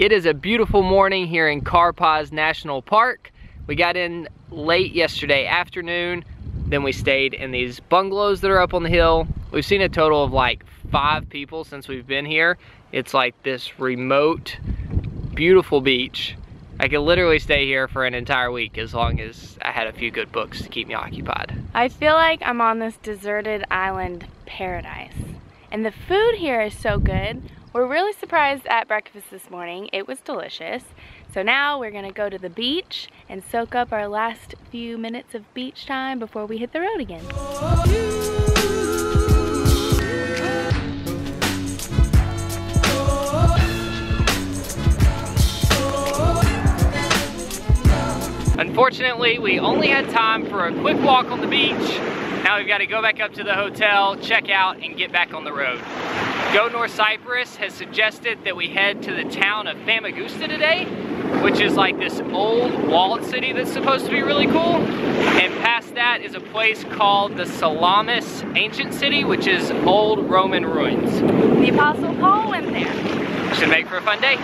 It is a beautiful morning here in Karpaz National Park. We got in late yesterday afternoon, then we stayed in these bungalows that are up on the hill. We've seen a total of like 5 people since we've been here. It's like this remote, beautiful beach. I could literally stay here for an entire week as long as I had a few good books to keep me occupied. I feel like I'm on this deserted island paradise. And the food here is so good. We're really surprised at breakfast this morning. It was delicious. So now we're gonna go to the beach and soak up our last few minutes of beach time before we hit the road again. Unfortunately, we only had time for a quick walk on the beach. Now we've got to go back up to the hotel, check out, and get back on the road. Go North Cyprus has suggested that we head to the town of Famagusta today, which is like this old walled city that's supposed to be really cool. And past that is a place called the Salamis ancient city, which is old Roman ruins. The Apostle Paul went there. Should make for a fun day.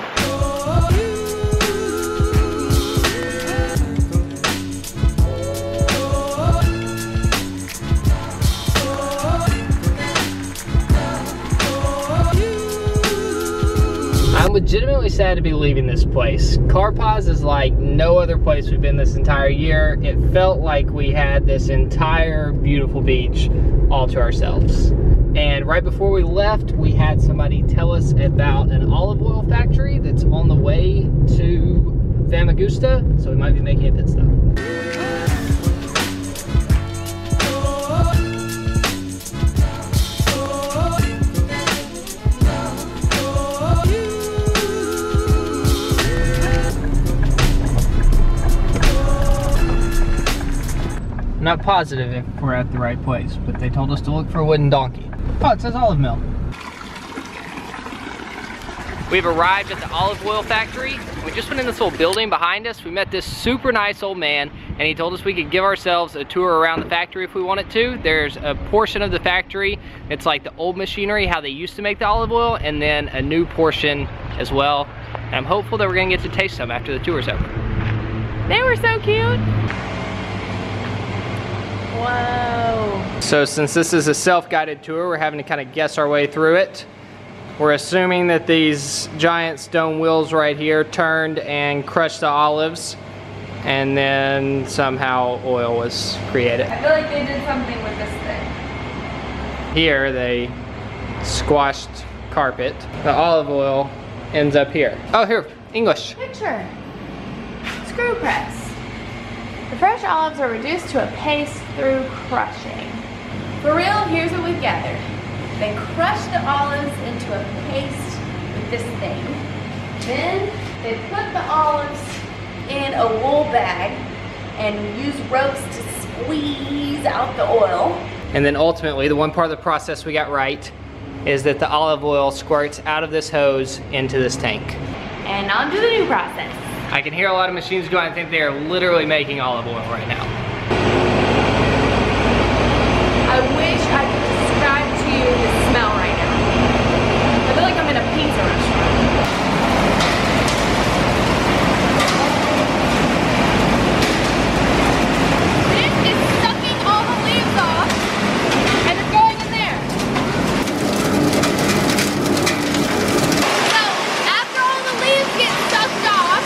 I'm legitimately sad to be leaving this place. Karpaz is like no other place we've been this entire year. It felt like we had this entire beautiful beach all to ourselves. And right before we left, we had somebody tell us about an olive oil factory that's on the way to Famagusta, so we might be making a pit stop. I'm not positive if we're at the right place, but they told us to look for a wooden donkey. Oh, it says olive mill. We've arrived at the olive oil factory. We just went in this little building behind us. We met this super nice old man, and he told us we could give ourselves a tour around the factory if we wanted to. There's a portion of the factory, it's like the old machinery, how they used to make the olive oil, and then a new portion as well. And I'm hopeful that we're gonna get to taste some after the tour's over. They were so cute. Whoa. So since this is a self-guided tour, we're having to kind of guess our way through it. We're assuming that these giant stone wheels right here turned and crushed the olives, and then somehow oil was created. I feel like they did something with this thing. Here they squashed carpet. The olive oil ends up here. Oh, here, English. Picture. Screw press. The fresh olives are reduced to a paste through crushing. For real, here's what we've gathered. They crush the olives into a paste with this thing. Then they put the olives in a wool bag and use ropes to squeeze out the oil. And then ultimately, the one part of the process we got right is that the olive oil squirts out of this hose into this tank. And on to the new process. I can hear a lot of machines going. I think they are literally making olive oil right now. I wish I could describe to you the smell right now. I feel like I'm in a pizza restaurant. This is sucking all the leaves off, and it's going in there. So, after all the leaves get sucked off,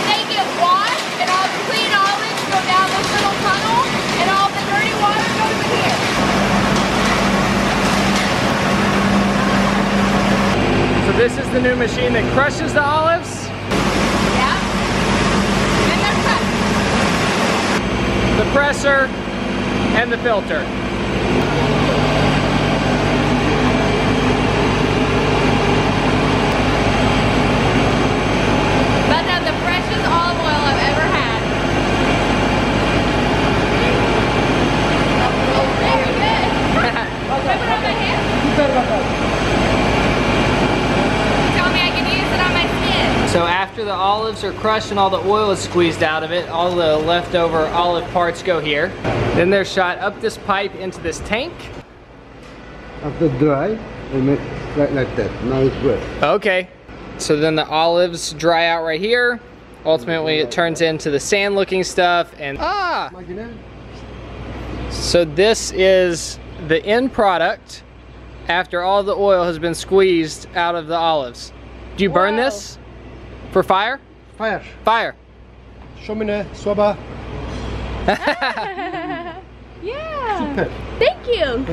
they get washed, and all the clean olives go down this little tunnel, and all the dirty water goes in here. So this is the new machine that crushes the olives? Yeah. And they're cut. The presser and the filter. But now the freshest olive oil I've ever had. Oh, very good. Can I put it on my hand? Tell me I can use it on my skin. So after the olives are crushed and all the oil is squeezed out of it, all the leftover olive parts go here. Then they're shot up this pipe into this tank. After dry, they make like that. Now it's wet. Okay. So then the olives dry out right here. Ultimately, it turns into the sand looking stuff and so this is the end product after all the oil has been squeezed out of the olives. Do you burn this for fire? Fire. Fire. Shomine, soba. Yeah. Super. Thank you.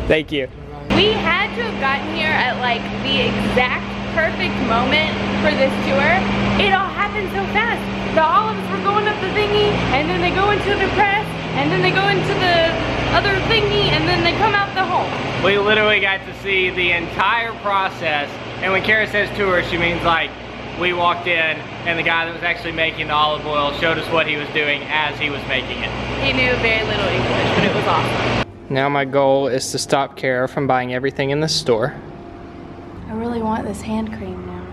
Thank you. We had to have gotten here at like the exact perfect moment for this tour. It all happened so fast. The olives were going up the thingy, and then they go into the press, and then they go into the other thingy, and then they come out the hole. We literally got to see the entire process, and when Kara says tour, she means like we walked in and the guy that was actually making the olive oil showed us what he was doing as he was making it. He knew very little English, but it was awesome. Now my goal is to stop Kara from buying everything in the store. I really want this hand cream now.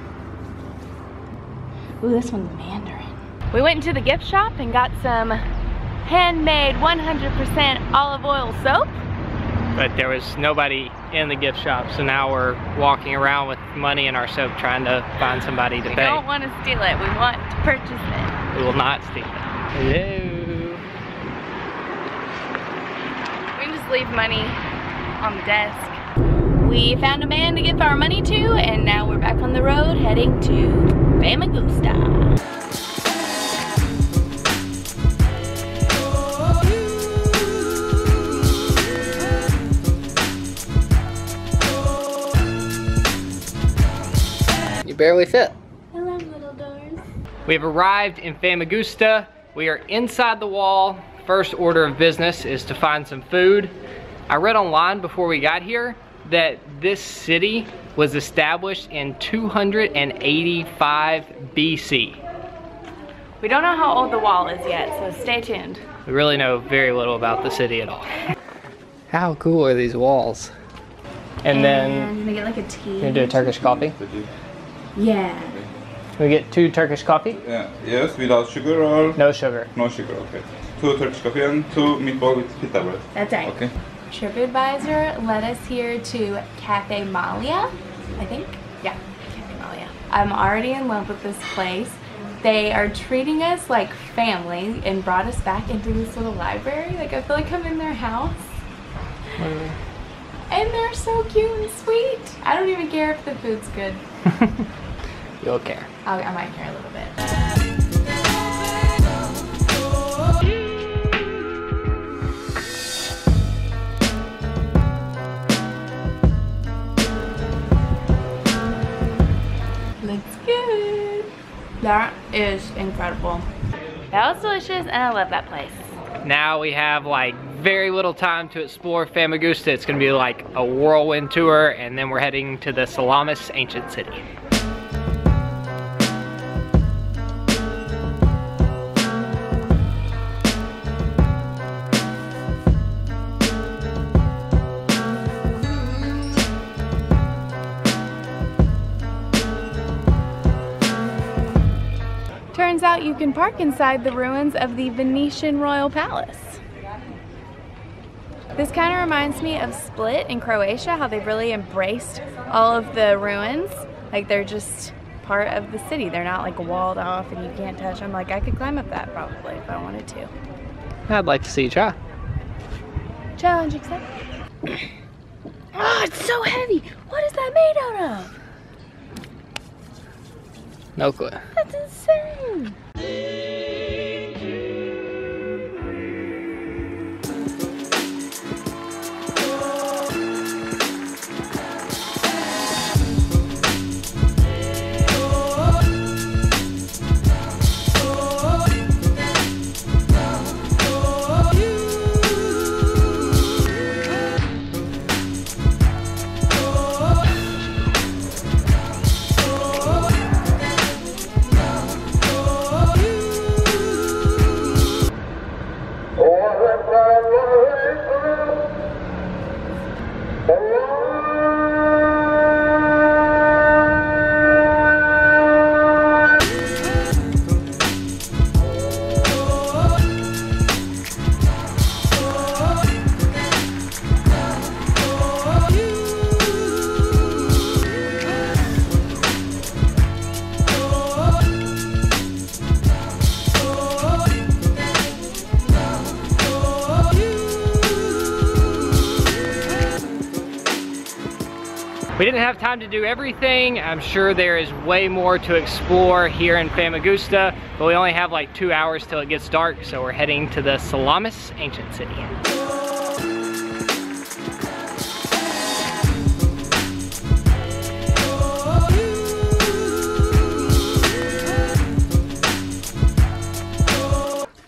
Ooh, this one's Mandarin. We went into the gift shop and got some handmade 100% olive oil soap. But there was nobody in the gift shop, so now we're walking around with money in our soap trying to find somebody to pay. We don't want to steal it, we want to purchase it. We will not steal it. Hello. We can just leave money on the desk. We found a man to give our money to, and now we're back on the road heading to Famagusta. You barely fit. I love little doors. We have arrived in Famagusta. We are inside the wall. First order of business is to find some food. I read online before we got here that this city was established in 285 BC. We don't know how old the wall is yet, so stay tuned. We really know very little about the city at all. How cool are these walls? And then, can we get like a tea? you gonna do a Turkish coffee? Yeah. Can we get 2 Turkish coffee? Yes, without sugar or? No sugar. No sugar, okay. 2 Turkish coffee and 2 meatball with pita bread. That's right. Okay. TripAdvisor led us here to Cafe Malia, I think. Yeah, Cafe Malia. I'm already in love with this place. They are treating us like family and brought us back into this little library. Like I feel like I'm in their house. And they're so cute and sweet. I don't even care if the food's good. You'll care. I might care a little bit. Looks good. That is incredible. That was delicious and I love that place. Now we have like very little time to explore Famagusta. It's gonna be like a whirlwind tour, and then we're heading to the Salamis ancient city. Turns out you can park inside the ruins of the Venetian royal palace. This kind of reminds me of Split in Croatia, how they've really embraced all of the ruins. Like they're just part of the city. They're not like walled off and you can't touch them. Like I could climb up that probably if I wanted to. I'd like to see you try. Challenge accepted. Oh, it's so heavy. What is that made out of? No clue. That's insane. didn't have time to do everything. I'm sure there is way more to explore here in Famagusta, but we only have like 2 hours till it gets dark, so we're heading to the Salamis ancient city.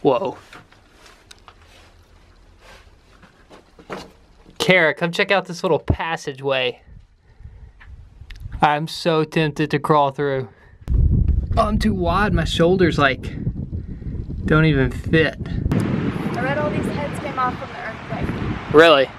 Whoa. Kara, come check out this little passageway. I'm so tempted to crawl through. Oh, I'm too wide. My shoulders like don't even fit. I read all these heads came off from the earthquake. Really?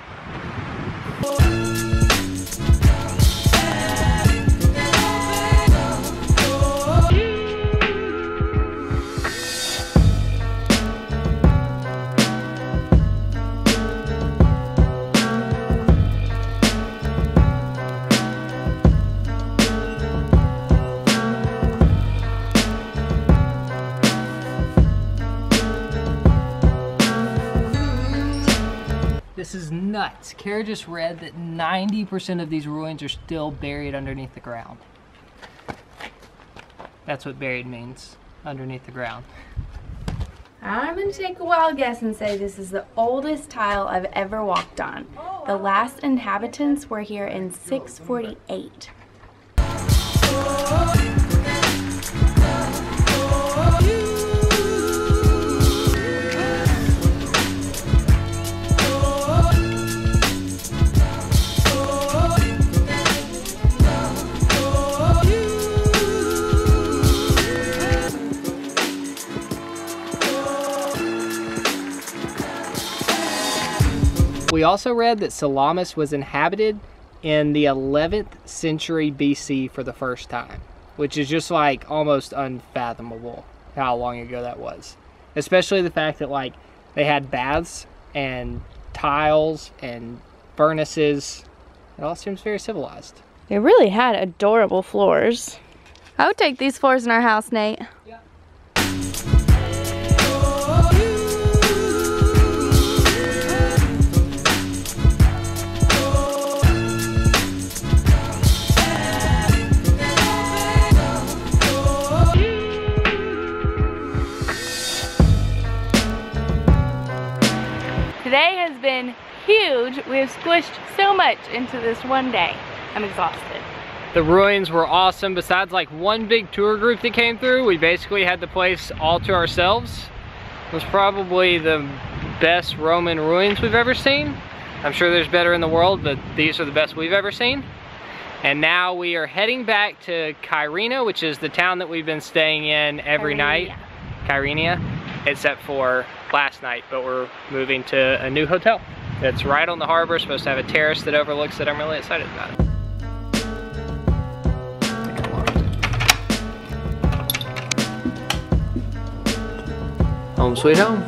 This is nuts. Kara just read that 90% of these ruins are still buried underneath the ground. That's what buried means, underneath the ground. I'm gonna take a wild guess and say this is the oldest tile I've ever walked on. The last inhabitants were here in 648. We also read that Salamis was inhabited in the 11th century BC for the first time, which is just like almost unfathomable how long ago that was. Especially the fact that like they had baths and tiles and furnaces. It all seems very civilized. They really had adorable floors. I would take these floors in our house, Nate. Yeah. Today has been huge. We have squished so much into this one day. I'm exhausted. The ruins were awesome. Besides like one big tour group that came through, we basically had the place all to ourselves. It was probably the best Roman ruins we've ever seen. I'm sure there's better in the world, but these are the best we've ever seen. And now we are heading back to Kyrenia, which is the town that we've been staying in every night. Kyrenia, except for last night, but we're moving to a new hotel. It's right on the harbor, supposed to have a terrace that overlooks it. I'm really excited about it. Home sweet home.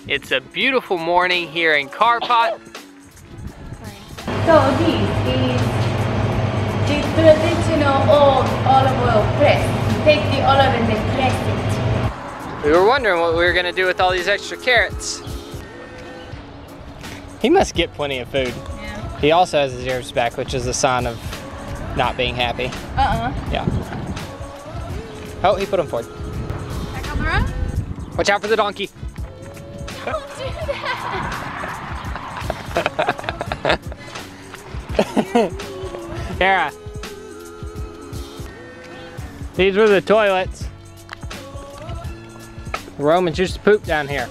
It's a beautiful morning here in Karpat. So this is the traditional old olive oil press. You take the olive and then press it. We were wondering what we were gonna do with all these extra carrots. He must get plenty of food. Yeah. He also has his ears back, which is a sign of not being happy. Yeah. Oh, he put them forward. Back on the road? Watch out for the donkey. Don't do that. Kara. These were the toilets. The Romans used to poop down here.